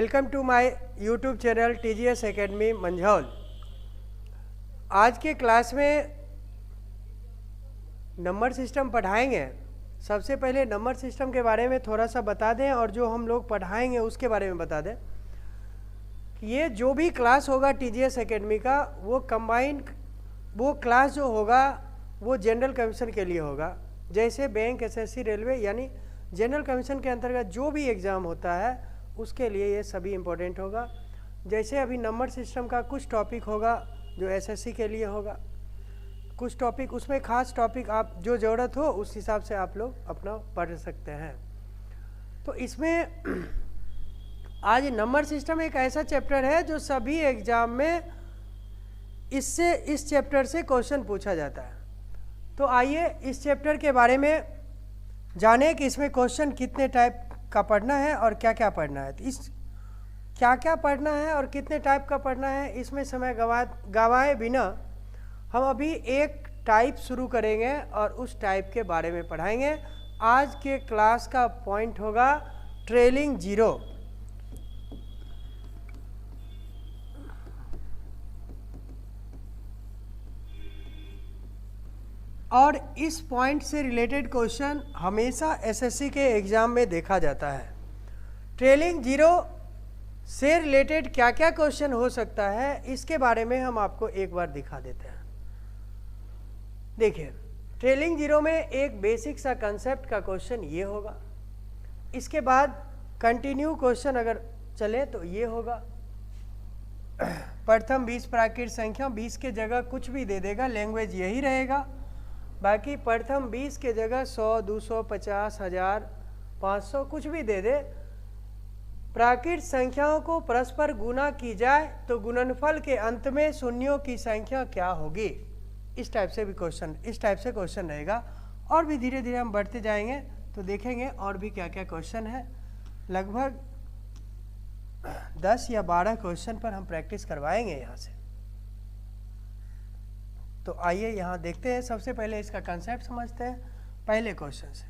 Welcome to my YouTube channel TGS academy Manjhaul. आज के class में नंबर सिस्टम पढ़ाएंगे। सबसे पहले नंबर सिस्टम के बारे में थोड़ा सा बता दें और जो हम लोग पढ़ाएंगे उसके बारे में बता दें। ये जो भी क्लास होगा TGS एकेडमी का वो कंबाइंड वो क्लास जो होगा वो जनरल कमीशन के लिए होगा। जैसे बैंक, SSC, रेलवे यानी जनरल कमीशन के अंतर्गत जो भी एग्ज़ाम होता है उसके लिए ये सभी इम्पोर्टेंट होगा। जैसे अभी नंबर सिस्टम का कुछ टॉपिक होगा जो SSC के लिए होगा, कुछ टॉपिक उसमें खास टॉपिक आप जो ज़रूरत हो उस हिसाब से आप लोग अपना पढ़ सकते हैं। तो इसमें आज नंबर सिस्टम एक ऐसा चैप्टर है जो सभी एग्ज़ाम में इस चैप्टर से क्वेश्चन पूछा जाता है। तो आइए इस चैप्टर के बारे में जाने कि इसमें क्वेश्चन कितने टाइप का पढ़ना है और क्या क्या पढ़ना है। तो इस क्या क्या पढ़ना है और कितने टाइप का पढ़ना है इसमें समय गवाए बिना हम अभी एक टाइप शुरू करेंगे और उस टाइप के बारे में पढ़ाएंगे। आज के क्लास का पॉइंट होगा ट्रेलिंग जीरो। और इस पॉइंट से रिलेटेड क्वेश्चन हमेशा SSC के एग्ज़ाम में देखा जाता है। ट्रेलिंग जीरो से रिलेटेड क्या क्या क्वेश्चन हो सकता है इसके बारे में हम आपको एक बार दिखा देते हैं। देखिए, ट्रेलिंग जीरो में एक बेसिक सा कंसेप्ट का क्वेश्चन ये होगा। इसके बाद कंटिन्यू क्वेश्चन अगर चले तो ये होगा। प्रथम 20 प्राकृत संख्या, 20 के जगह कुछ भी दे देगा, लैंग्वेज यही रहेगा। बाकी प्रथम 20 के जगह 100, 200, 50, 1000, 500 कुछ भी दे दे। प्राकृत संख्याओं को परस्पर गुना की जाए तो गुणनफल के अंत में शून्यों की संख्या क्या होगी। इस टाइप से क्वेश्चन रहेगा। और भी धीरे धीरे हम बढ़ते जाएंगे तो देखेंगे और भी क्या क्या क्वेश्चन है। लगभग 10 या 12 क्वेश्चन पर हम प्रैक्टिस करवाएंगे यहाँ से। तो आइए यहाँ देखते हैं। सबसे पहले इसका कंसेप्ट समझते हैं पहले क्वेश्चन से।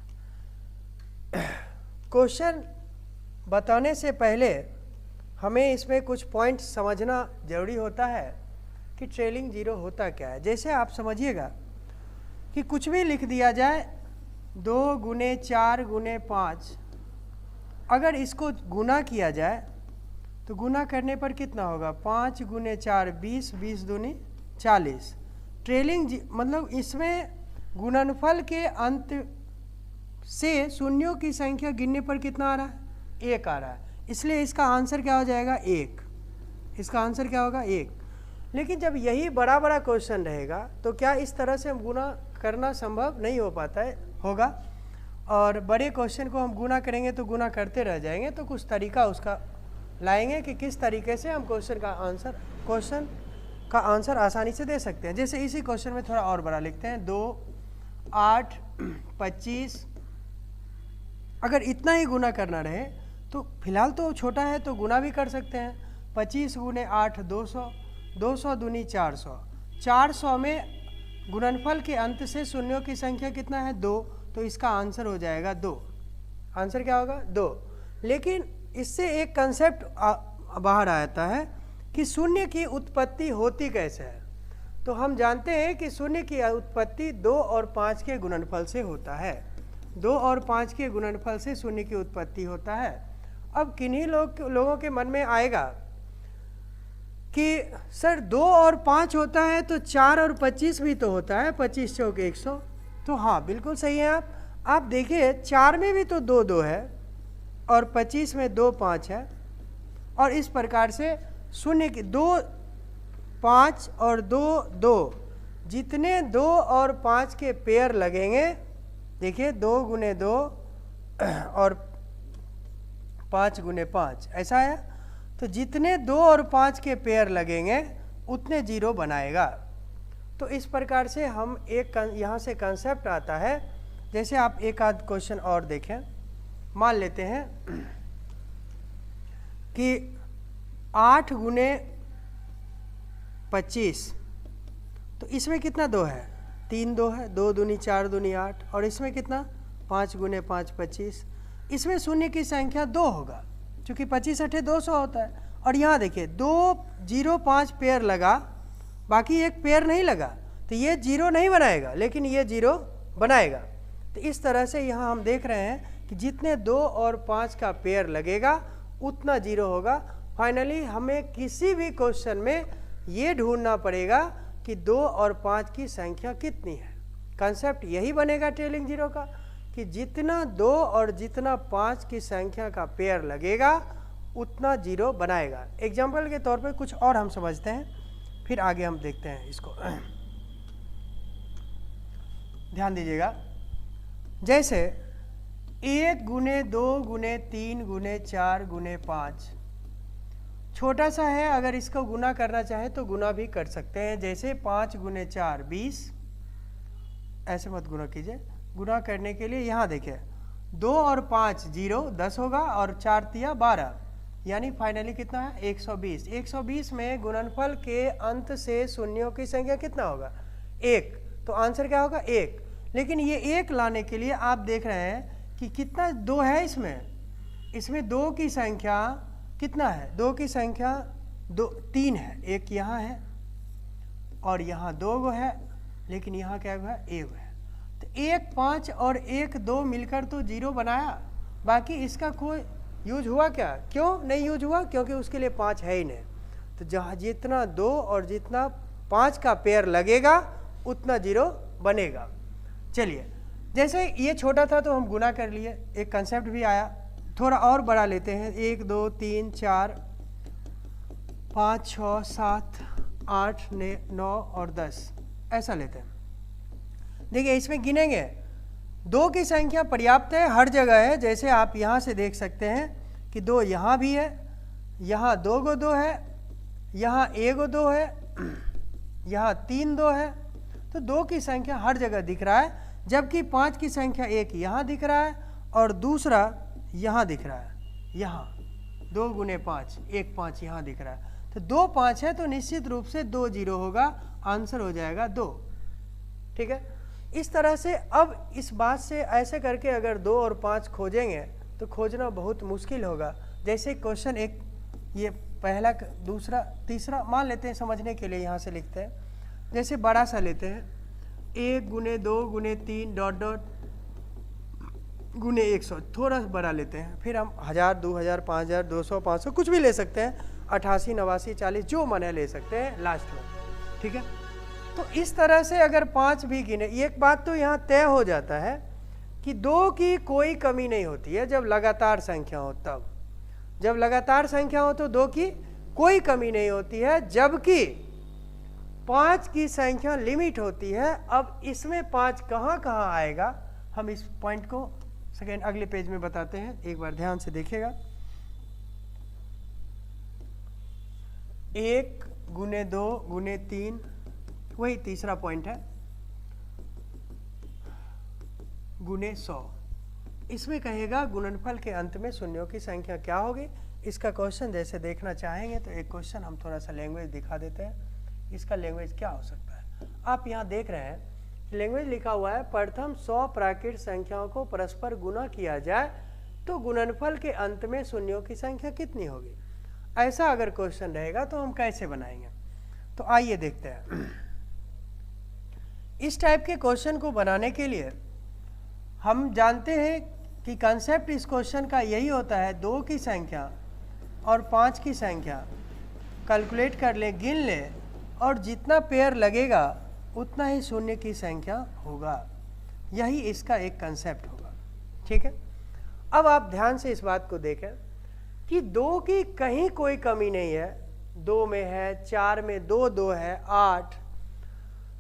क्वेश्चन बताने से पहले हमें इसमें कुछ पॉइंट समझना ज़रूरी होता है कि ट्रेलिंग जीरो होता क्या है। जैसे आप समझिएगा कि कुछ भी लिख दिया जाए 2 गुने 4 गुने 5, अगर इसको गुना किया जाए तो गुना करने पर कितना होगा, 5 गुने 4 20, 20 दूनी 40। ट्रेलिंग मतलब इसमें गुणनफल के अंत से शून्यों की संख्या गिनने पर कितना आ रहा है, 1 आ रहा है। इसलिए इसका आंसर क्या हो जाएगा, 1। इसका आंसर क्या होगा, 1। लेकिन जब यही बड़ा बड़ा क्वेश्चन रहेगा तो क्या इस तरह से हम गुना करना संभव नहीं हो पाता है, होगा। और बड़े क्वेश्चन को हम गुना करेंगे तो गुना करते रह जाएंगे। तो कुछ तरीका उसका लाएंगे कि किस तरीके से हम क्वेश्चन का आंसर आसानी से दे सकते हैं। जैसे इसी क्वेश्चन में थोड़ा और बड़ा लिखते हैं, 2, 8, 25। अगर इतना ही गुना करना रहे तो फिलहाल तो छोटा है तो गुना भी कर सकते हैं। 25 गुने 8 200, 200 दूनी 400। 400 में गुणनफल के अंत से शून्यों की संख्या कितना है, 2। तो इसका आंसर हो जाएगा 2। आंसर क्या होगा, 2। लेकिन इससे एक कंसेप्ट बाहर आता है कि शून्य की उत्पत्ति होती कैसे है। तो हम जानते हैं कि शून्य की उत्पत्ति 2 और 5 के गुणनफल से होता है। 2 और 5 के गुणनफल से शून्य की उत्पत्ति होता है। अब किन्हीं लोगों के मन में आएगा कि सर 2 और 5 होता है तो 4 और 25 भी तो होता है, 25 चौक 100। तो हाँ, बिल्कुल सही है। आप देखिए 4 में भी तो 2 2 है और 25 में 2 5 है। और इस प्रकार से शून्य की 2 5 और 2 2, जितने 2 और 5 के पेयर लगेंगे, देखिए 2 गुने 2 और 5 गुने 5 ऐसा है। तो जितने 2 और 5 के पेयर लगेंगे उतने जीरो बनाएगा। तो इस प्रकार से हम एक यहाँ से कंसेप्ट आता है। जैसे आप एक आध क्वेश्चन और देखें, मान लेते हैं कि 8 गुने 25, तो इसमें कितना 2 है, 3 2 है, 2 दूनी 4 दूनी 8। और इसमें कितना, 5 गुने 5 25। इसमें शून्य की संख्या 2 होगा। चूँकि 25 अठे 200 होता है। और यहाँ देखिए 2 0 5 पेयर लगा, बाकी एक पेयर नहीं लगा, तो ये 0 नहीं बनाएगा, लेकिन ये 0 बनाएगा। तो इस तरह से यहाँ हम देख रहे हैं कि जितने 2 और 5 का पेयर लगेगा उतना 0 होगा। फाइनली हमें किसी भी क्वेश्चन में ये ढूंढना पड़ेगा कि 2 और 5 की संख्या कितनी है। कॉन्सेप्ट यही बनेगा टेलिंग जीरो का कि जितना 2 और जितना 5 की संख्या का पेयर लगेगा उतना 0 बनाएगा। एग्जाम्पल के तौर पे कुछ और हम समझते हैं, फिर आगे हम देखते हैं इसको। ध्यान दीजिएगा, जैसे 1 गुने 2 गुने 3 गुने 4 गुने 5 छोटा सा है, अगर इसको गुना करना चाहे तो गुना भी कर सकते हैं। जैसे 5 गुने 4 20, ऐसे मत गुना कीजिए। गुना करने के लिए यहाँ देखिए 2 और 5 0 10 होगा और 4 तिया 12, यानी फाइनली कितना है 120। 120 में गुणनफल के अंत से शून्यों की संख्या कितना होगा 1, तो आंसर क्या होगा 1। लेकिन ये 1 लाने के लिए आप देख रहे हैं कि कितना 2 है इसमें 2 की संख्या कितना है, 2 की संख्या 3 है, एक यहाँ है और यहाँ 2 गो है, लेकिन यहाँ क्या हुआ 1 है। तो 1 5 और 1 2 मिलकर तो 0 बनाया, बाकी इसका कोई यूज हुआ क्या, क्यों नहीं यूज हुआ, क्योंकि उसके लिए 5 है ही नहीं। तो जहाँ जितना 2 और जितना 5 का पेयर लगेगा उतना 0 बनेगा। चलिए, जैसे ये छोटा था तो हम गुना कर लिए, एक कंसेप्ट भी आया। थोड़ा और बड़ा लेते हैं, 1 2 3 4 5 6 7 8 9 और 10 ऐसा लेते हैं। देखिए इसमें गिनेंगे, 2 की संख्या पर्याप्त है, हर जगह है। जैसे आप यहाँ से देख सकते हैं कि 2 यहाँ भी है, यहाँ 2 गो 2 है, यहाँ 1 गो 2 है, यहाँ 3 2 है, तो 2 की संख्या हर जगह दिख रहा है। जबकि 5 की संख्या एक यहाँ दिख रहा है और दूसरा यहाँ दिख रहा है, यहाँ 2 गुने 5 1 5 यहाँ दिख रहा है। तो 2 5 है तो निश्चित रूप से 2 0 होगा, आंसर हो जाएगा 2। ठीक है, इस तरह से अब इस बात से ऐसे करके अगर 2 और 5 खोजेंगे तो खोजना बहुत मुश्किल होगा। जैसे क्वेश्चन एक ये पहला दूसरा तीसरा मान लेते हैं, समझने के लिए यहाँ से लिखते हैं। जैसे बड़ा सा लेते हैं, 1 गुने 2 गुने 3 डॉट डॉट गुने 100, थोड़ा सा बड़ा लेते हैं। फिर हम 1000 2000 5000 200 500 कुछ भी ले सकते हैं, 88 89 40 जो मन है ले सकते हैं लास्ट में। ठीक है, तो इस तरह से अगर 5 भी गिने, एक बात तो यहाँ तय हो जाता है कि 2 की कोई कमी नहीं होती है जब लगातार संख्या हो। तब जब लगातार संख्या हो तो 2 की कोई कमी नहीं होती है, जबकि 5 की संख्या लिमिट होती है। अब इसमें 5 कहाँ कहाँ आएगा, हम इस पॉइंट को सेकेंड अगले पेज में बताते हैं, एक बार ध्यान से देखिएगा। 1 गुने 2 गुने 3, वही तीसरा पॉइंट है, गुने 100। इसमें कहेगा गुणनफल के अंत में शून्यों की संख्या क्या होगी। इसका क्वेश्चन जैसे देखना चाहेंगे तो एक क्वेश्चन हम थोड़ा सा लैंग्वेज दिखा देते हैं, इसका लैंग्वेज क्या हो सकता है। आप यहाँ देख रहे हैं लैंग्वेज लिखा हुआ है, प्रथम 100 प्राकृत संख्याओं को परस्पर गुना किया जाए तो गुणनफल के अंत में शून्यों की संख्या कितनी होगी। ऐसा अगर क्वेश्चन रहेगा तो हम कैसे बनाएंगे, तो आइए देखते हैं। इस टाइप के क्वेश्चन को बनाने के लिए हम जानते हैं कि कंसेप्ट इस क्वेश्चन का यही होता है, 2 की संख्या और 5 की संख्या कैलकुलेट कर ले, गिन ले, और जितना पेयर लगेगा उतना ही शून्य की संख्या होगा। यही इसका एक कंसेप्ट होगा। ठीक है, अब आप ध्यान से इस बात को देखें कि 2 की कहीं कोई कमी नहीं है। 2 में है, 4 में 2 2 है, 8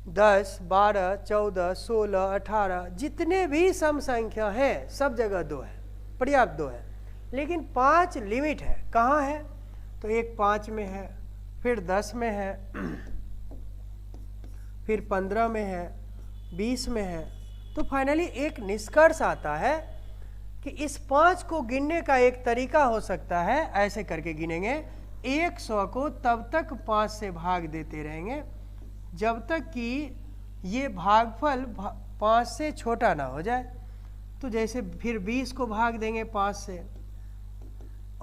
10 12 14 16 18 जितने भी सम संख्या है सब जगह 2 है, पर्याप्त 2 है। लेकिन 5 लिमिट है, कहाँ है, तो एक 5 में है, फिर 10 में है, फिर 15 में है, 20 में है। तो फाइनली एक निष्कर्ष आता है कि इस 5 को गिनने का एक तरीका हो सकता है, ऐसे करके गिनेंगे। 100 को तब तक 5 से भाग देते रहेंगे जब तक कि ये भागफल 5 से छोटा ना हो जाए। तो जैसे फिर 20 को भाग देंगे 5 से,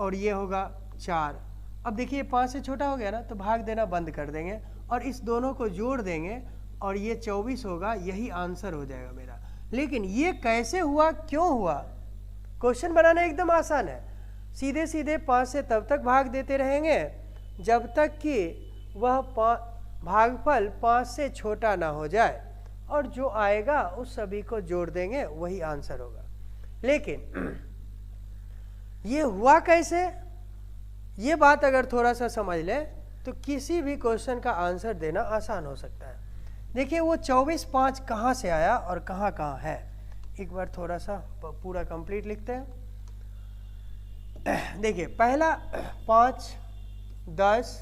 और ये होगा 4। अब देखिए 5 से छोटा हो गया ना, तो भाग देना बंद कर देंगे और इस दोनों को जोड़ देंगे और ये 24 होगा। यही आंसर हो जाएगा मेरा। लेकिन ये कैसे हुआ, क्यों हुआ? क्वेश्चन बनाना एकदम आसान है। सीधे सीधे 5 से तब तक भाग देते रहेंगे जब तक कि वह भागफल 5 से छोटा ना हो जाए, और जो आएगा उस सभी को जोड़ देंगे, वही आंसर होगा। लेकिन ये हुआ कैसे, ये बात अगर थोड़ा सा समझ लें तो किसी भी क्वेश्चन का आंसर देना आसान हो सकता है। देखिए वो 24 5 कहाँ से आया और कहाँ कहाँ है, एक बार थोड़ा सा पूरा कंप्लीट लिखते हैं। देखिए पहला 5, 10,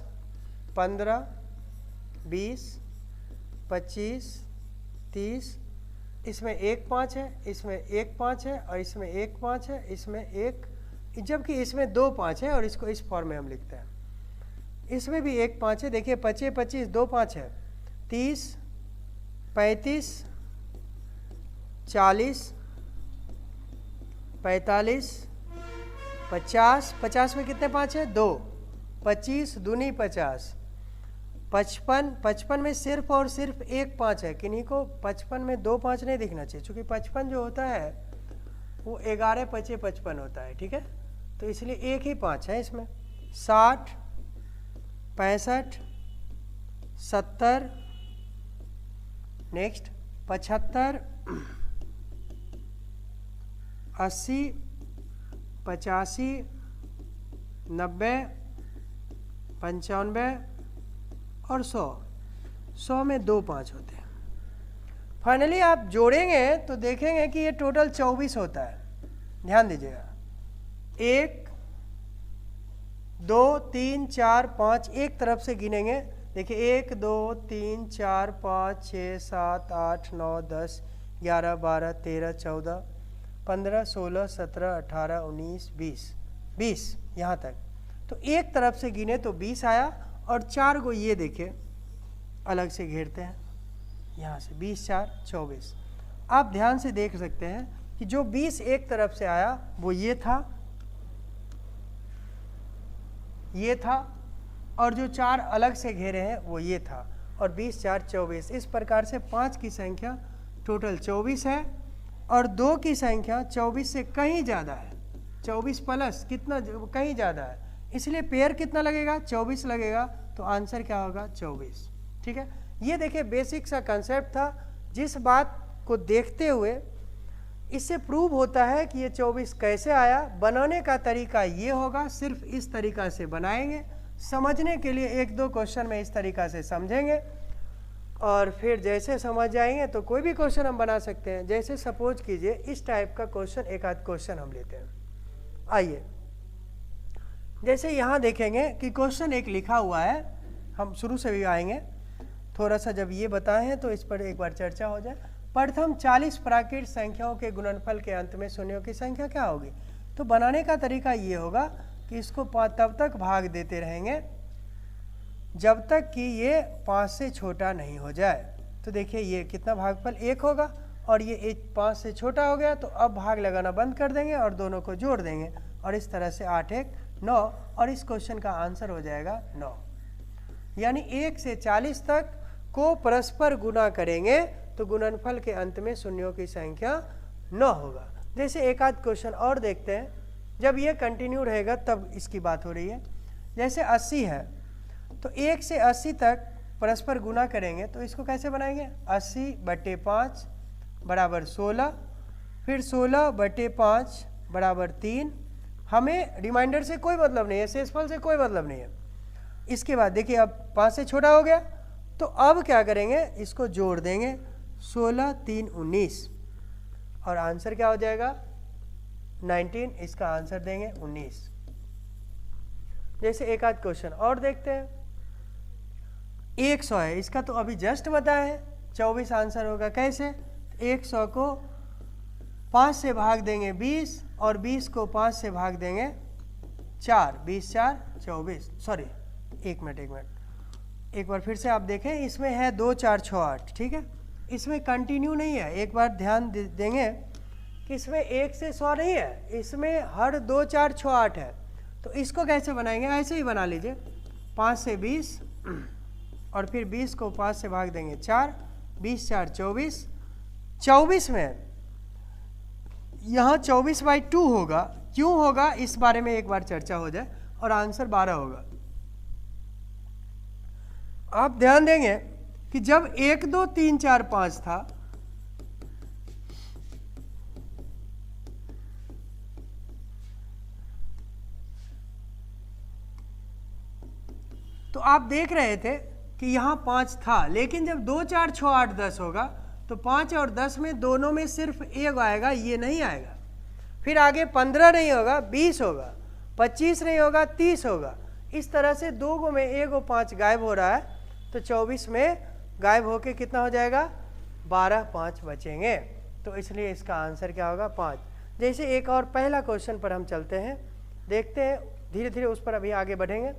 15, 20, 25, 30, इसमें एक 5 है, इसमें एक 5 है और इसमें एक 5 है, इसमें एक, जबकि इसमें 2 5 है और इसको इस फॉर्म में हम लिखते हैं। इसमें भी एक 5 है। देखिए 25 25 2 5 है, 30, 35, 40, 45, 50, 50 में कितने 5 है? 2, 25 दूनी 50, 55, 55 में सिर्फ और सिर्फ एक 5 है। किन्हीं को 55 में 2 5 नहीं दिखना चाहिए, क्योंकि 55 जो होता है वो 11 5 55 होता है, ठीक है, तो इसलिए एक ही 5 है इसमें। 60, 65, 70, नेक्स्ट 75, 80, 85, 90, 95 और 100। 100 में 2 5 होते हैं। फाइनली आप जोड़ेंगे तो देखेंगे कि ये टोटल 24 होता है। ध्यान दीजिएगा, 1 2 3 4 5 एक तरफ से गिनेंगे। देखिए 1 2 3 4 5 6 7 8 9 10 11 12 13 14 15 16 17 18 19 20 20 यहाँ तक। तो एक तरफ से गिने तो 20 आया, और 4 को ये देखिए अलग से घेरते हैं यहाँ से, 20 4 24। आप ध्यान से देख सकते हैं कि जो 20 एक तरफ से आया वो ये था, ये था, और जो 4 अलग से घेरे हैं वो ये था, और 20 4 24। इस प्रकार से 5 की संख्या टोटल 24 है और 2 की संख्या 24 से कहीं ज़्यादा है। 24 प्लस कितना, कहीं ज़्यादा है, इसलिए पेयर कितना लगेगा? 24 लगेगा। तो आंसर क्या होगा? 24। ठीक है, ये देखिए बेसिक सा कंसेप्ट था, जिस बात को देखते हुए इससे प्रूव होता है कि ये 24 कैसे आया। बनाने का तरीका ये होगा, सिर्फ इस तरीका से बनाएंगे। समझने के लिए 1-2 क्वेश्चन में इस तरीका से समझेंगे, और फिर जैसे समझ जाएंगे तो कोई भी क्वेश्चन हम बना सकते हैं। जैसे सपोज कीजिए इस टाइप का क्वेश्चन, एक आध क्वेश्चन हम लेते हैं। आइए, जैसे यहाँ देखेंगे कि क्वेश्चन एक लिखा हुआ है, हम शुरू से भी आएंगे, थोड़ा सा जब ये बताए हैं तो इस पर एक बार चर्चा हो जाए। प्रथम 40 प्राकृत संख्याओं के गुणनफल के अंत में शून्यों की संख्या क्या होगी? तो बनाने का तरीका ये होगा कि इसको तब तक भाग देते रहेंगे जब तक कि ये 5 से छोटा नहीं हो जाए। तो देखिए ये कितना भागफल 1 होगा, और ये 5 से छोटा हो गया, तो अब भाग लगाना बंद कर देंगे और दोनों को जोड़ देंगे, और इस तरह से 8 1 9, और इस क्वेश्चन का आंसर हो जाएगा 9। यानी 1 से 40 तक को परस्पर गुना करेंगे तो गुणनफल के अंत में शून्यों की संख्या 9 होगा। जैसे एक आध क्वेश्चन और देखते हैं, जब ये कंटिन्यू रहेगा तब इसकी बात हो रही है। जैसे 80 है, तो 1 से 80 तक परस्पर गुना करेंगे तो इसको कैसे बनाएंगे? 80/5 बराबर 16, फिर 16/5 बराबर 3। हमें रिमाइंडर से कोई मतलब नहीं है, शेषफल से कोई मतलब नहीं है। इसके बाद देखिए अब 5 से छोटा हो गया, तो अब क्या करेंगे? इसको जोड़ देंगे, 16 3 19, और आंसर क्या हो जाएगा? 19। इसका आंसर देंगे 19। जैसे एक आध क्वेश्चन और देखते हैं। 100 है, इसका तो अभी जस्ट बताया है, 24 आंसर होगा। कैसे? 100 को 5 से भाग देंगे 20, और 20 को 5 से भाग देंगे 4, 20 4 24। सॉरी, एक मिनट, एक बार फिर से आप देखें, इसमें है 2 4 6 8, ठीक है, इसमें कंटिन्यू नहीं है। एक बार ध्यान देंगे कि इसमें 1 से 100 नहीं है, इसमें हर 2 4 6 8 है। तो तो इसको कैसे बनाएंगे, ऐसे ही बना लीजिए, 5 से 20 और फिर 20 को 5 से भाग देंगे 4, 20 4 24, 24 में यहाँ 24/2 होगा। क्यों होगा इस बारे में एक बार चर्चा हो जाए, और आंसर 12 होगा। आप ध्यान देंगे कि जब 1 2 3 4 5 था, तो आप देख रहे थे कि यहाँ 5 था, लेकिन जब 2 4 6 8 10 होगा तो 5 और 10 में दोनों में सिर्फ एक आएगा, ये नहीं आएगा। फिर आगे 15 नहीं होगा, 20 होगा, 25 नहीं होगा, 30 होगा। इस तरह से 2 गो में 1 गो 5 गायब हो रहा है, तो 24 में गायब होके कितना हो जाएगा, 12 5 बचेंगे। तो इसलिए इसका आंसर क्या होगा, 5। जैसे एक और पहला क्वेश्चन पर हम चलते हैं, देखते हैं, धीरे धीरे उस पर अभी आगे बढ़ेंगे।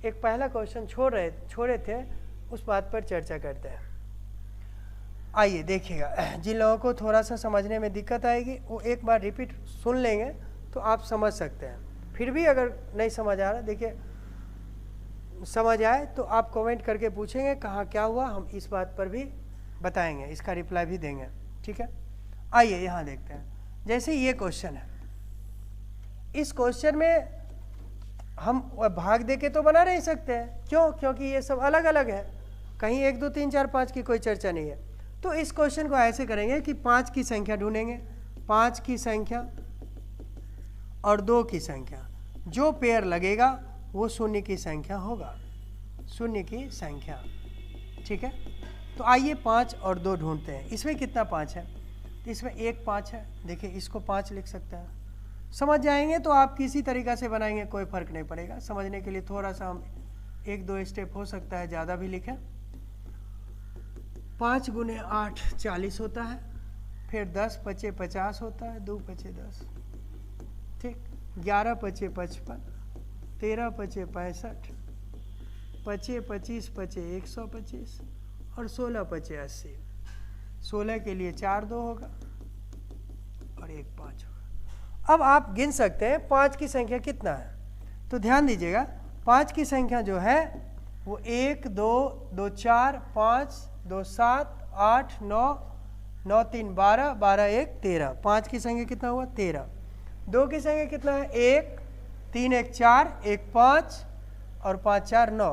एक पहला क्वेश्चन छोड़े थे, उस बात पर चर्चा करते हैं। आइए देखिएगा, जिन लोगों को थोड़ा सा समझने में दिक्कत आएगी वो एक बार रिपीट सुन लेंगे तो आप समझ सकते हैं। फिर भी अगर नहीं समझ आ रहा, देखिए समझ आए तो आप कमेंट करके पूछेंगे कहाँ क्या हुआ, हम इस बात पर भी बताएंगे, इसका रिप्लाई भी देंगे, ठीक है। आइए यहाँ देखते हैं, जैसे ये क्वेश्चन है, इस क्वेश्चन में हम भाग दे के तो बना नहीं सकते हैं, क्यों, क्योंकि ये सब अलग अलग है, कहीं 1 2 3 4 5 की कोई चर्चा नहीं है। तो इस क्वेश्चन को ऐसे करेंगे कि 5 की संख्या ढूंढेंगे, 5 की संख्या और 2 की संख्या, जो पेयर लगेगा वो शून्य की संख्या होगा, शून्य की संख्या, ठीक है। तो आइए 5 और 2 ढूंढते हैं। इसमें कितना 5 है, इसमें एक 5 है, देखिए इसको 5 लिख सकते हैं। समझ जाएंगे तो आप किसी तरीक़ा से बनाएंगे, कोई फ़र्क नहीं पड़ेगा। समझने के लिए थोड़ा सा हम 1 2 स्टेप हो सकता है ज़्यादा भी लिखें। 5 गुने 8 40 होता है, फिर 10 पचे 50 होता है, 2 पचे 10, ठीक, 11 पचे 55, 13 पचे 65, पचे 25 पचे 125 और 16 पचे 80। 16 के लिए 4 2 होगा और 1 5 होगा। अब आप गिन सकते हैं 5 की संख्या कितना है, तो ध्यान दीजिएगा 5 की संख्या जो है वो 1 2 2 4 5 2 7 8 9 9 3 12 12 1 13। 5 की संख्या कितना हुआ, 13। 2 की संख्या कितना है, 1 3 1 4 1 5 और 5 4 9।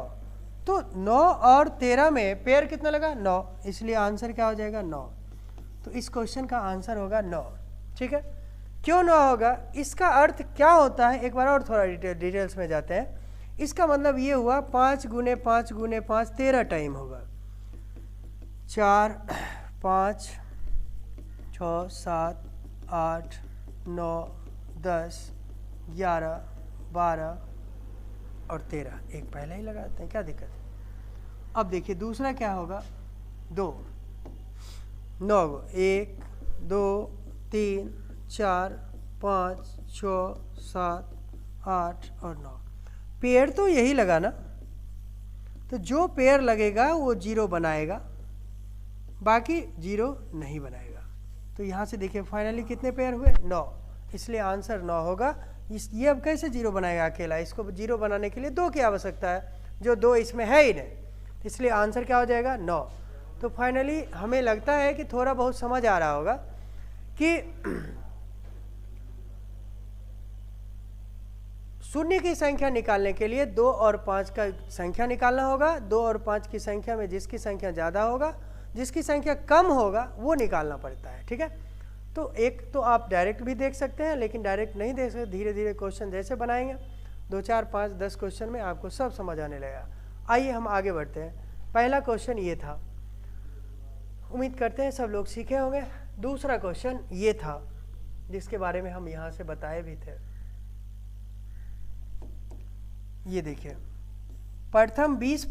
तो 9 और 13 में पेयर कितना लगा, 9, इसलिए आंसर क्या हो जाएगा, 9। तो इस क्वेश्चन का आंसर होगा 9, ठीक है। क्यों 9 होगा, इसका अर्थ क्या होता है, एक बार और थोड़ा डिटेल्स में जाते हैं। इसका मतलब ये हुआ 5 गुने 5 गुने 5 13 टाइम होगा, 4 5 6 7 8 9 10 11 12 और 13, एक पहले ही लगाते हैं, क्या दिक्कत है। अब देखिए दूसरा क्या होगा, 2 9 गो, 1 2 3 4 5 6 7 8 और 9। पेयर तो यही लगा ना, तो जो पेयर लगेगा वो 0 बनाएगा, बाकी 0 नहीं बनाएगा। तो यहाँ से देखिए फाइनली कितने पेयर हुए, 9, इसलिए आंसर 9 होगा। ये अब कैसे 0 बनाएगा अकेला, इसको 0 बनाने के लिए 2 की आवश्यकता है, जो 2 इसमें है ही नहीं, इसलिए आंसर क्या हो जाएगा, 9। तो फाइनली हमें लगता है कि थोड़ा बहुत समझ आ रहा होगा कि शून्य की संख्या निकालने के लिए 2 और 5 का संख्या निकालना होगा। 2 और 5 की संख्या में जिसकी संख्या ज़्यादा होगा, जिसकी संख्या कम होगा वो निकालना पड़ता है, ठीक है। तो एक तो आप डायरेक्ट भी देख सकते हैं, लेकिन डायरेक्ट नहीं देख सकते, धीरे धीरे क्वेश्चन जैसे बनाएंगे 2 4 5 10 क्वेश्चन में आपको सब समझ आने लगेगा। आइए हम आगे बढ़ते हैं। पहला क्वेश्चन ये था, उम्मीद करते हैं सब लोग सीखे होंगे। दूसरा क्वेश्चन ये था जिसके बारे में हम यहाँ से बताए भी थे। ये देखिए, प्रथम 20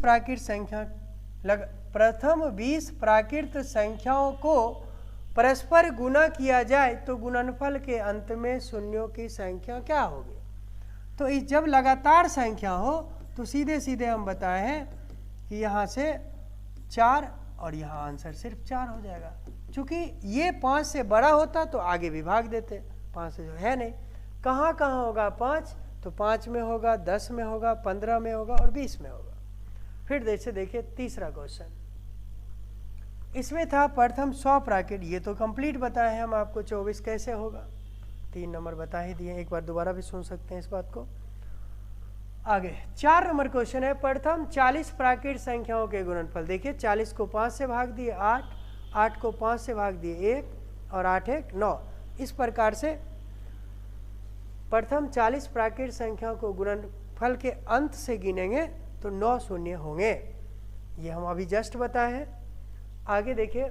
प्राकृत संख्याओं को परस्पर गुना किया जाए तो गुणनफल के अंत में शून्यों की संख्या क्या होगी। तो इस जब लगातार संख्या हो तो सीधे सीधे हम बताए हैं कि यहाँ से 4 और यहाँ आंसर सिर्फ 4 हो जाएगा। चूँकि ये 5 से बड़ा होता तो आगे विभाग देते, 5 से जो है नहीं, कहाँ कहाँ होगा 5, तो 5 में होगा, 10 में होगा, 15 में होगा और 20 में होगा। फिर जैसे देखिए तीसरा क्वेश्चन, इसमें था प्रथम 100 प्राकृत, ये तो कंप्लीट बताए हैं हम आपको। 24 कैसे होगा, 3 नंबर बता ही दिए, एक बार दोबारा भी सुन सकते हैं इस बात को। आगे 4 नंबर क्वेश्चन है, प्रथम 40 प्राकृत संख्याओं के गुणनफल। देखिए 40 को 5 से भाग दिए 8, 8 को 5 से भाग दिए 1 और 8 1 9। इस प्रकार से प्रथम 40 प्राकृत संख्याओं को गुणनफल के अंत से गिनेंगे तो 9 शून्य होंगे, ये हम अभी जस्ट बताए हैं। आगे देखिए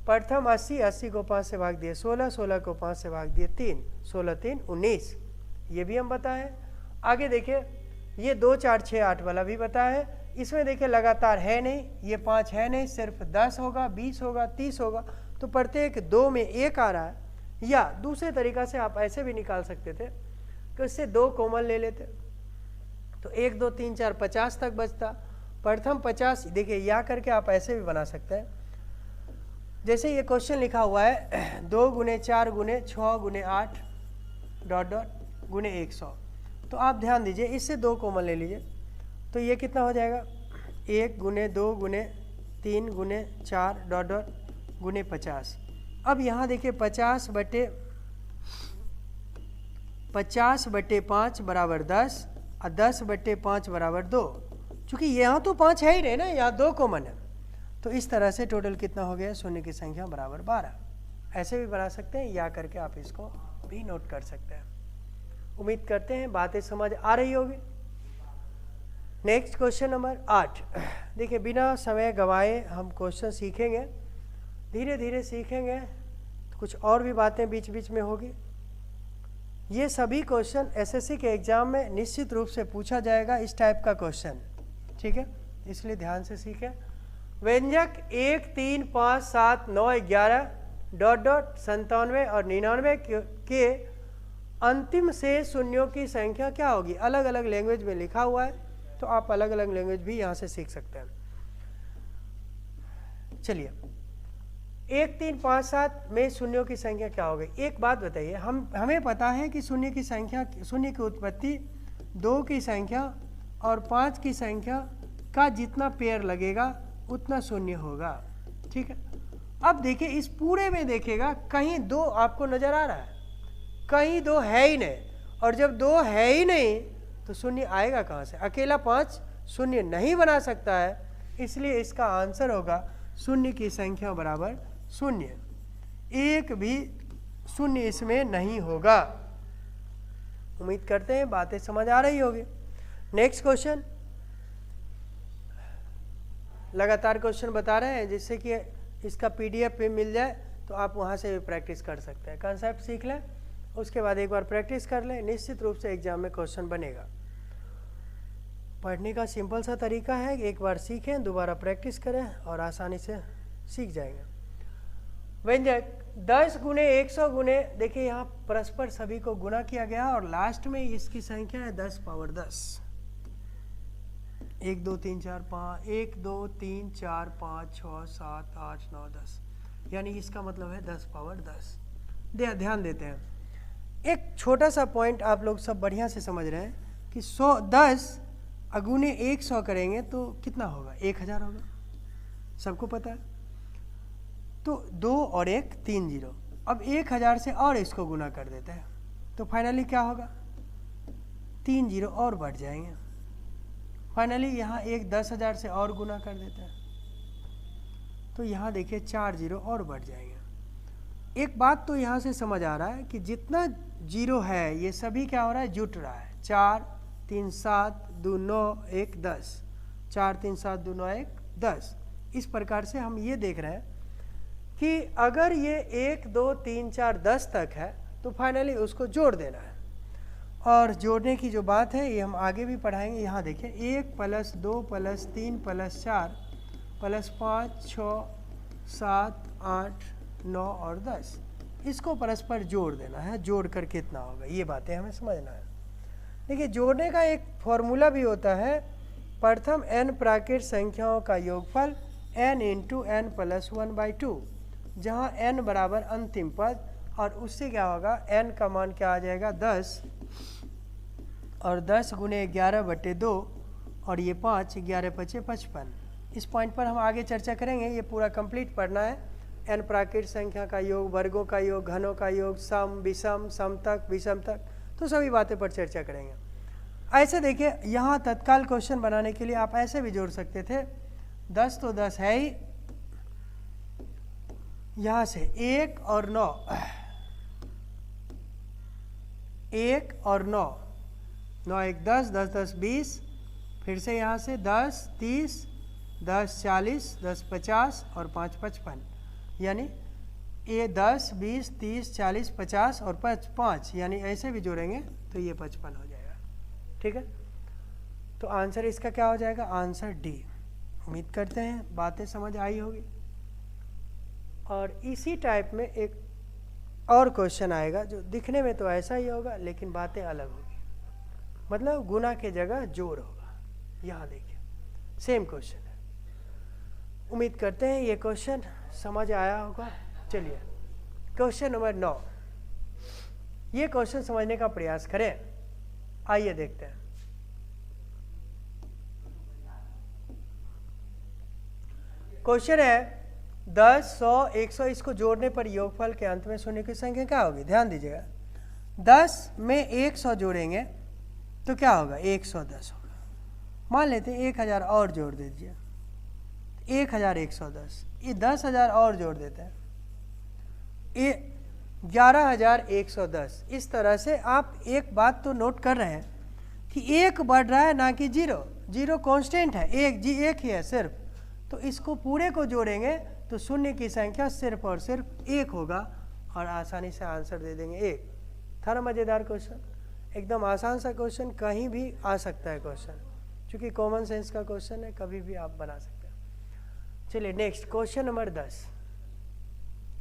प्रथम 80, 80 को 5 से भाग दिए 16, 16 को 5 से भाग दिए 3, 16 3 19, ये भी हम बताए हैं। आगे देखिए ये 2 4 6 8 वाला भी बताया है। इसमें देखिए लगातार है नहीं, ये 5 है नहीं, सिर्फ 10 होगा, 20 होगा, 30 होगा, तो प्रत्येक 2 में 1 आ रहा है। या दूसरे तरीका से आप ऐसे भी निकाल सकते थे कि इससे 2 कॉमन ले लेते तो 1 2 3 4 50 तक बचता। प्रथम 50, देखिए या करके आप ऐसे भी बना सकते हैं, जैसे ये क्वेश्चन लिखा हुआ है 2 गुने 4 गुने 6 गुने 8 डॉट डॉट गुने 100। तो आप ध्यान दीजिए इससे 2 कॉमन ले लीजिए, तो ये कितना हो जाएगा 1 गुने 2 गुने 3 गुने 4 डॉट डॉट गुने 50। अब यहाँ देखिए 50 बटे 5 बराबर 10 और 10 बटे 5 बराबर 2। चूँकि यहाँ तो 5 है ही नहीं ना, यहाँ 2 कॉमन है, तो इस तरह से टोटल कितना हो गया, शून्य की संख्या बराबर 12। ऐसे भी बना सकते हैं, या करके आप इसको भी नोट कर सकते हैं। उम्मीद करते हैं बातें समझ आ रही होगी। Next question number 8। देखिए बिना समय गंवाए हम क्वेश्चन सीखेंगे, धीरे धीरे सीखेंगे, तो कुछ और भी बातें बीच बीच में होगी। ये सभी क्वेश्चन एसएससी के एग्जाम में निश्चित रूप से पूछा जाएगा, इस टाइप का क्वेश्चन, ठीक है, इसलिए ध्यान से सीखें। व्यंजक 1 3 5 7 9 11 डॉट डॉट 97 और 99 के अंतिम से शून्यों की संख्या क्या होगी, अलग अलग लैंग्वेज में लिखा हुआ है, तो आप अलग अलग लैंग्वेज भी यहाँ से सीख सकते हैं। चलिए 1 3 5 7 में शून्यों की संख्या क्या होगी। एक बात बताइए, हमें पता है कि शून्य की संख्या, शून्य की उत्पत्ति 2 की संख्या और 5 की संख्या का जितना पेयर लगेगा उतना शून्य होगा, ठीक है। अब देखिए इस पूरे में देखिएगा कहीं 2 आपको नजर आ रहा है, कहीं 2 है ही नहीं, और जब 2 है ही नहीं तो शून्य आएगा कहाँ से। अकेला 5 शून्य नहीं बना सकता है, इसलिए इसका आंसर होगा शून्य की संख्या बराबर 0, एक भी शून्य इसमें नहीं होगा। उम्मीद करते हैं बातें समझ आ रही होगी। नेक्स्ट क्वेश्चन, लगातार क्वेश्चन बता रहे हैं, जिससे कि इसका पीडीएफ पे मिल जाए तो आप वहाँ से भी प्रैक्टिस कर सकते हैं। कंसेप्ट सीख लें, उसके बाद एक बार प्रैक्टिस कर लें, निश्चित रूप से एग्जाम में क्वेश्चन बनेगा। पढ़ने का सिंपल सा तरीका है, एक बार सीखें, दोबारा प्रैक्टिस करें और आसानी से सीख जाएंगे। व्यंजक 10 गुने 100 गुने, देखिए यहाँ परस्पर सभी को गुना किया गया और लास्ट में इसकी संख्या है 10 पावर 10। 1 2 3 4 5, 1 2 3 4 5 6 7 8 9 10, यानी इसका मतलब है 10 पावर 10। ध्यान देते हैं, एक छोटा सा पॉइंट आप लोग सब बढ़िया से समझ रहे हैं कि 10 अगुने 100 करेंगे तो कितना होगा, 1000 होगा, सबको पता है। तो 2 और 1 3 0, अब 1000 से और इसको गुना कर देते हैं तो फाइनली क्या होगा, 3 0 और बढ़ जाएंगे। फाइनली यहाँ एक 10,000 से और गुना कर देते हैं तो यहाँ देखिए 4 0 और बढ़ जाएंगे। एक बात तो यहाँ से समझ आ रहा है कि जितना 0 है ये सभी क्या हो रहा है, जुट रहा है। 4 3 7 2 9 1 10, 4 3 7 2 9 1 10। इस प्रकार से हम ये देख रहे हैं कि अगर ये 1 2 3 4 10 तक है तो फाइनली उसको जोड़ देना है। और जोड़ने की जो बात है ये हम आगे भी पढ़ाएंगे। यहाँ देखिए 1 + 2 + 3 + 4 + 5 6 7 8 9 और 10, इसको परस्पर जोड़ देना है। जोड़ कर कितना होगा, ये बातें हमें समझना है। देखिए जोड़ने का एक फॉर्मूला भी होता है, प्रथम n प्राकृत संख्याओं का योगफल n × n + 1/2, जहाँ n बराबर अंतिम पद, और उससे क्या होगा, n का मान क्या आ जाएगा 10 और 10 गुने 11/2 और ये 5, 11 5 55। इस पॉइंट पर हम आगे चर्चा करेंगे, ये पूरा कंप्लीट पढ़ना है। n प्राकृत संख्या का योग, वर्गों का योग, घनों का योग, सम, विषम, समतक, विषमतक, तो सभी बातें पर चर्चा करेंगे। ऐसे देखिए, यहाँ तत्काल क्वेश्चन बनाने के लिए आप ऐसे भी जोड़ सकते थे। 10 तो 10 है ही, यहाँ से 1 और 9, 1 और 9, 9 1 10, 10 10 20, फिर से यहाँ से 10 30, 10 40, 10 50 और 5 55, यानी ये 10 20 30 40 50 और 5, यानी ऐसे भी जोड़ेंगे तो ये 55 हो जाएगा। ठीक है, तो आंसर इसका क्या हो जाएगा? Answer D. उम्मीद करते हैं बातें समझ आई होगी। और इसी टाइप में एक और क्वेश्चन आएगा जो दिखने में तो ऐसा ही होगा लेकिन बातें अलग होगी, मतलब गुना के जगह जोड़ होगा। यहाँ देखिए, सेम क्वेश्चन है। उम्मीद करते हैं ये क्वेश्चन समझ आया होगा। चलिए क्वेश्चन नंबर 9, ये क्वेश्चन समझने का प्रयास करें। आइए देखते हैं। क्वेश्चन है 10, 100, 100, इसको जोड़ने पर योगफल के अंत में शून्य की संख्या क्या होगी? ध्यान दीजिएगा, 10 में 100 जोड़ेंगे तो क्या होगा? 110 होगा। मान लेते हैं 1000 और जोड़ दीजिए, 1110, ये 10,000 और जोड़ देते हैं, ये 11,110। इस तरह से आप एक बात तो नोट कर रहे हैं कि एक बढ़ रहा है ना कि जीरो। जीरो कांस्टेंट है, एक ही है सिर्फ। तो इसको पूरे को जोड़ेंगे तो शून्य की संख्या सिर्फ और सिर्फ 1 होगा और आसानी से आंसर दे देंगे 1। था ना मज़ेदार क्वेश्चन? एकदम आसान सा क्वेश्चन, कहीं भी आ सकता है क्वेश्चन, क्योंकि कॉमन सेंस का क्वेश्चन है, कभी भी आप बना सकते हैं। चलिए नेक्स्ट क्वेश्चन नंबर 10,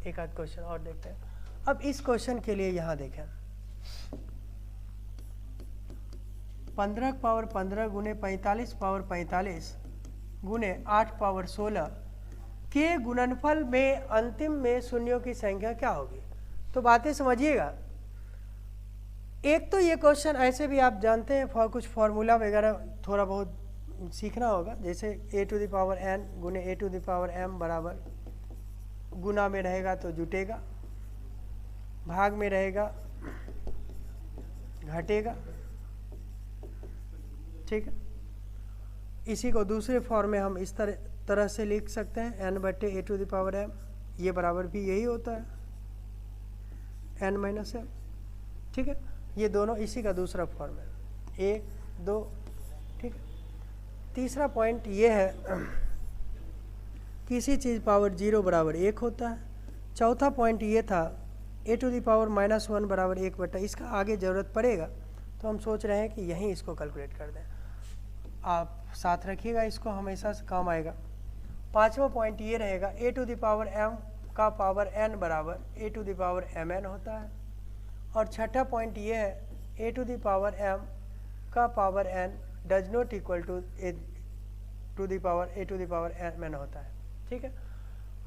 एक आध क्वेश्चन और देखते हैं। अब इस क्वेश्चन के लिए यहाँ देखें, 15 पावर 15 गुने 45 पावर 45 गुने 8 पावर 16 के गुणनफल में अंतिम में शून्यों की संख्या क्या होगी? तो बातें समझिएगा। एक तो ये क्वेश्चन ऐसे भी आप जानते हैं, कुछ फॉर्मूला वगैरह थोड़ा बहुत सीखना होगा, जैसे a⁴n गुने a⁴m बराबर, गुना में रहेगा तो जुटेगा, भाग में रहेगा घटेगा। ठीक है, इसी को दूसरे फॉर्म में हम इस तरह से लिख सकते हैं, n/a⁴m, ये बराबर भी यही होता है n-m। ठीक है, ये दोनों इसी का दूसरा फॉर्म है, 1 2। ठीक है, तीसरा पॉइंट ये है, किसी चीज़ पावर 0 बराबर 1 होता है। चौथा पॉइंट ये था a⁻⁻1 बराबर 1/, इसका आगे ज़रूरत पड़ेगा तो हम सोच रहे हैं कि यहीं इसको कैलकुलेट कर दें। आप साथ रखिएगा, इसको हमेशा से काम आएगा। पांचवा पॉइंट ये रहेगा, a⁻m का पावर n बराबर a⁻mn होता है। और छठा पॉइंट ये है, a⁻m का power n does not equal to a⁻mn होता है। ठीक है,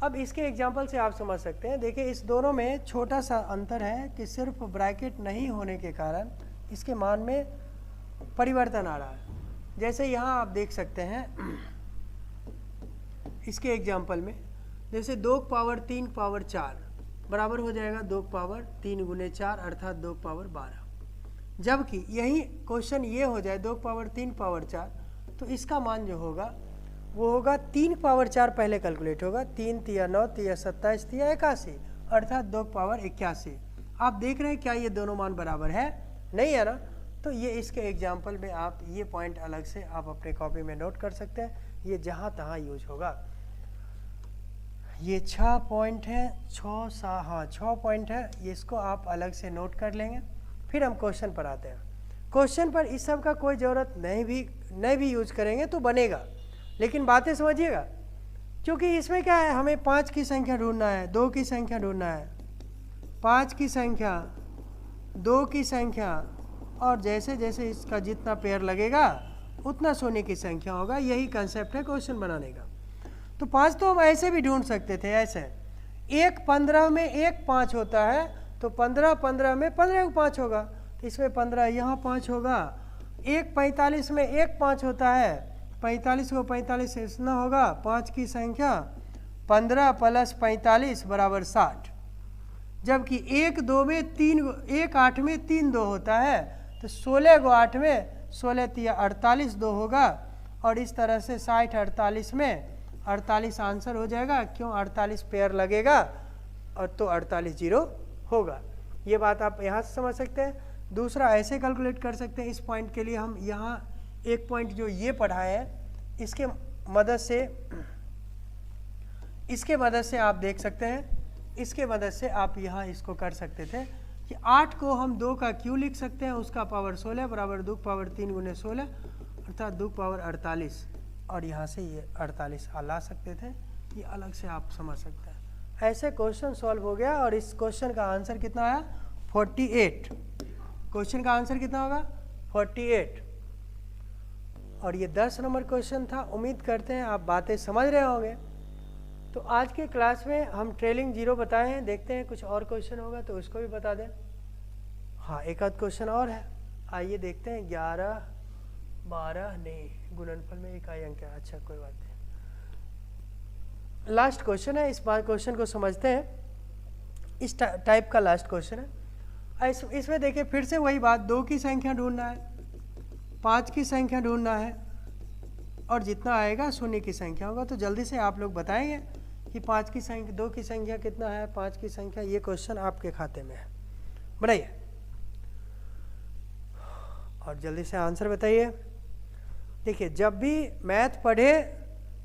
अब इसके एग्जाम्पल से आप समझ सकते हैं। देखिए, इस दोनों में छोटा सा अंतर है कि सिर्फ ब्रैकेट नहीं होने के कारण इसके मान में परिवर्तन आ रहा है। जैसे यहाँ आप देख सकते हैं इसके एग्जाम्पल में, जैसे 2 पावर 3 पावर 4 बराबर हो जाएगा 2 पावर 3 गुने 4 अर्थात 2 पावर 12। जबकि यही क्वेश्चन ये हो जाए 2 पावर 3 पावर 4, तो इसका मान जो होगा वो होगा 3 पावर 4 पहले कैलकुलेट होगा, 3 तिया 9 तिया 27 तिया 81 अर्थात 2 पावर 81। आप देख रहे हैं क्या ये दोनों मान बराबर है? नहीं है ना? तो ये इसके एग्जाम्पल में आप ये पॉइंट अलग से आप अपने कॉपी में नोट कर सकते हैं, ये जहाँ तहाँ यूज होगा। ये 6 पॉइंट हैं, 6 पॉइंट है, ये इसको आप अलग से नोट कर लेंगे। फिर हम क्वेश्चन पर आते हैं। क्वेश्चन पर इस सब का कोई ज़रूरत नहीं भी यूज करेंगे तो बनेगा, लेकिन बातें समझिएगा, क्योंकि इसमें क्या है, हमें 5 की संख्या ढूंढना है, 2 की संख्या ढूंढना है, 5 की संख्या, 2 की संख्या, और जैसे जैसे इसका जितना पेयर लगेगा उतना शून्य की संख्या होगा। यही कंसेप्ट है क्वेश्चन बनाने का। तो 5 तो हम ऐसे भी ढूंढ सकते थे, ऐसे 1 15 में 1 5 होता है, तो 15 15 में 15 को 5 होगा, तो इसमें 15 यहाँ 5 होगा एक 45 में एक 5 होता है, 45 को 45 से इसना होगा, 5 की संख्या 15 + 45 = 60। जबकि एक 2 में 3, एक 8 में 3 2 होता है, तो 16 को 8 में 16 3 48 2 होगा, और इस तरह से 60 48 में 48 आंसर हो जाएगा। क्यों 48 पेयर लगेगा, और तो 48 जीरो होगा। ये बात आप यहाँ से समझ सकते हैं। दूसरा ऐसे कैलकुलेट कर सकते हैं। इस पॉइंट के लिए हम यहाँ एक पॉइंट जो ये पढ़ाए हैं इसके मदद से आप देख सकते हैं, इसके मदद से आप यहाँ इसको कर सकते थे कि 8 को हम 2 का क्यू लिख सकते हैं, उसका पावर 16 बराबर 2 पावर 3 × 16 अर्थात 2 पावर 48, और यहाँ से ये 48 ला सकते थे। ये अलग से आप समझ सकते हैं। ऐसे क्वेश्चन सॉल्व हो गया, और इस क्वेश्चन का आंसर कितना आया 48। क्वेश्चन का आंसर कितना होगा 48, और ये 10 नंबर क्वेश्चन था। उम्मीद करते हैं आप बातें समझ रहे होंगे। तो आज के क्लास में हम ट्रेलिंग जीरो बताए हैं। देखते हैं कुछ और क्वेश्चन होगा तो उसको भी बता दें। हाँ, एक आध क्वेश्चन और है, आइए देखते हैं। 11 12 नहीं, गुणनफल में इकाई अंक है। अच्छा कोई बात नहीं, लास्ट क्वेश्चन है। इस बार क्वेश्चन को समझते हैं। इस टाइप का लास्ट क्वेश्चन है। इसमें देखिए फिर से वही बात, 2 की संख्या ढूंढना है, 5 की संख्या ढूंढना है, और जितना आएगा शून्य की संख्या होगा। तो जल्दी से आप लोग बताएंगे कि 5 की संख्या 2 की संख्या कितना है, 5 की संख्या। ये क्वेश्चन आपके खाते में है, बढ़ाइए और जल्दी से आंसर बताइए। देखिए जब भी मैथ पढ़े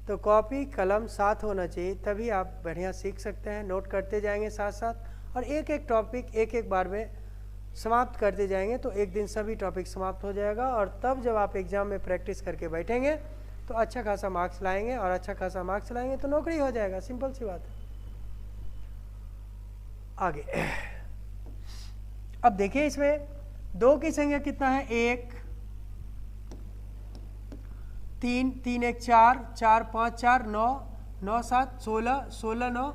तो कॉपी कलम साथ होना चाहिए, तभी आप बढ़िया सीख सकते हैं। नोट करते जाएंगे साथ साथ, और एक एक टॉपिक एक एक बार में समाप्त करते जाएंगे, तो एक दिन सभी टॉपिक समाप्त हो जाएगा। और तब जब आप एग्ज़ाम में प्रैक्टिस करके बैठेंगे तो अच्छा खासा मार्क्स लाएंगे, और अच्छा खासा मार्क्स लाएंगे तो नौकरी हो जाएगा। सिंपल सी बात है। आगे अब देखिए, इसमें 2 की संख्या कितना है 1 3 3 1 4 4 5 4 9 9 7 16 16 9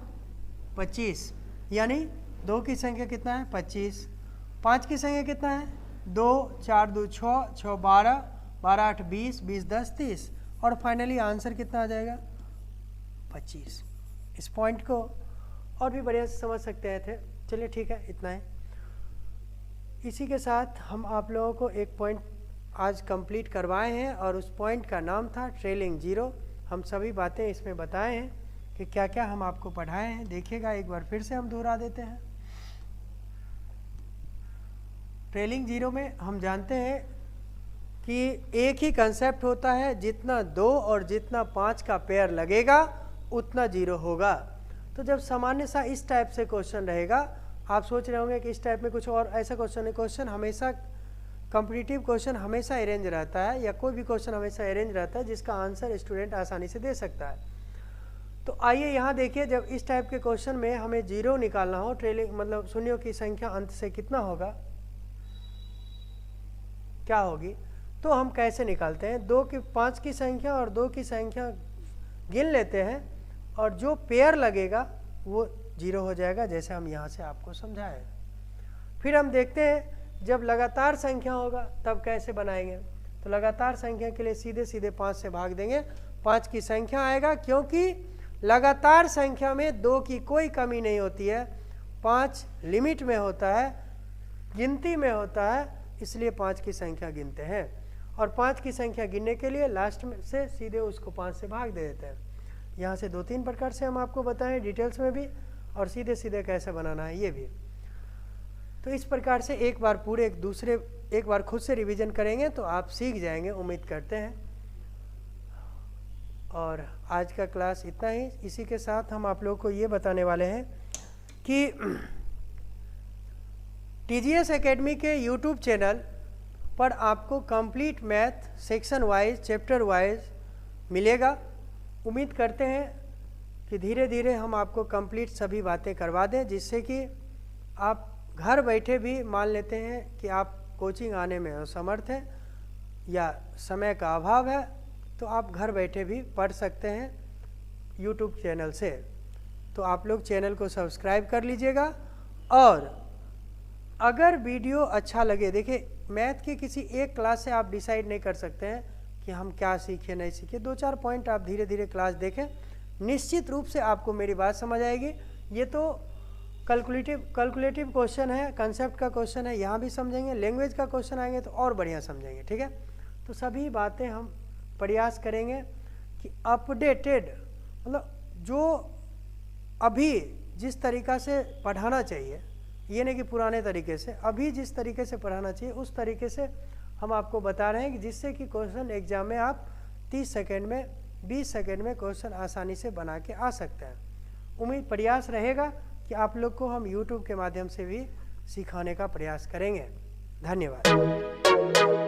25, यानी 2 की संख्या कितना है 25। 5 की संख्या कितना है 2 4 2 6 6 12 12 8 20 20 10 30, और फाइनली आंसर कितना आ जाएगा 25। इस पॉइंट को और भी बढ़िया से समझ सकते थे। चलिए ठीक है, इतना है। इसी के साथ हम आप लोगों को एक पॉइंट आज कंप्लीट करवाए हैं, और उस पॉइंट का नाम था ट्रेलिंग जीरो। हम सभी बातें इसमें बताए हैं कि क्या क्या हम आपको पढ़ाए हैं। देखिएगा एक बार फिर से हम दोहरा देते हैं। ट्रेलिंग जीरो में हम जानते हैं कि एक ही कंसेप्ट होता है, जितना 2 और जितना 5 का पेयर लगेगा उतना जीरो होगा। तो जब सामान्य सा इस टाइप से क्वेश्चन रहेगा, आप सोच रहे होंगे कि इस टाइप में कुछ और ऐसा क्वेश्चन है। क्वेश्चन हमेशा कॉम्पिटिटिव क्वेश्चन हमेशा अरेंज रहता है, या कोई भी क्वेश्चन हमेशा अरेंज रहता है जिसका आंसर स्टूडेंट आसानी से दे सकता है। तो आइए यहाँ देखिए, जब इस टाइप के क्वेश्चन में हमें जीरो निकालना हो, ट्रेलिंग मतलब शून्यों की संख्या अंत से कितना होगा, क्या होगी, तो हम कैसे निकालते हैं। 5 की संख्या और 2 की संख्या गिन लेते हैं, और जो पेयर लगेगा वो जीरो हो जाएगा, जैसे हम यहाँ से आपको समझाए। फिर हम देखते हैं जब लगातार संख्या होगा तब कैसे बनाएंगे। तो लगातार संख्या के लिए सीधे सीधे 5 से भाग देंगे, 5 की संख्या आएगा, क्योंकि लगातार संख्या में 2 की कोई कमी नहीं होती है। 5 लिमिट में होता है, गिनती में होता है, इसलिए 5 की संख्या गिनते हैं। और 5 की संख्या गिनने के लिए लास्ट में से सीधे उसको 5 से भाग दे देते हैं। यहाँ से 2-3 प्रकार से हम आपको बताएं डिटेल्स में भी, और सीधे सीधे कैसे बनाना है ये भी। तो इस प्रकार से एक बार खुद से रिवीजन करेंगे तो आप सीख जाएंगे, उम्मीद करते हैं। और आज का क्लास इतना ही। इसी के साथ हम आप लोगों को ये बताने वाले हैं कि TGS एकेडमी के YouTube चैनल पर आपको complete math section wise chapter wise मिलेगा। उम्मीद करते हैं कि धीरे धीरे हम आपको कंप्लीट सभी बातें करवा दें, जिससे कि आप घर बैठे भी मान लेते हैं कि आप कोचिंग आने में असमर्थ हैं या समय का अभाव है, तो आप घर बैठे भी पढ़ सकते हैं YouTube चैनल से। तो आप लोग चैनल को सब्सक्राइब कर लीजिएगा, और अगर वीडियो अच्छा लगे, देखिए मैथ के किसी एक क्लास से आप डिसाइड नहीं कर सकते हैं कि हम क्या सीखे नहीं सीखे। 2-4 पॉइंट आप धीरे धीरे क्लास देखें, निश्चित रूप से आपको मेरी बात समझ आएगी। ये तो कैलकुलेटिव क्वेश्चन है, कंसेप्ट का क्वेश्चन है, यहाँ भी समझेंगे। लैंग्वेज का क्वेश्चन आएंगे तो और बढ़िया समझेंगे, ठीक है। तो सभी बातें हम प्रयास करेंगे कि अपडेटेड, मतलब जो अभी जिस तरीक़ा से पढ़ाना चाहिए, ये नहीं कि पुराने तरीके से, अभी जिस तरीके से पढ़ाना चाहिए उस तरीके से हम आपको बता रहे हैं कि जिससे कि क्वेश्चन एग्जाम में आप 30 सेकेंड में 20 सेकेंड में क्वेश्चन आसानी से बना के आ सकते हैं। उम्मीद प्रयास रहेगा कि आप लोग को हम YouTube के माध्यम से भी सिखाने का प्रयास करेंगे। धन्यवाद।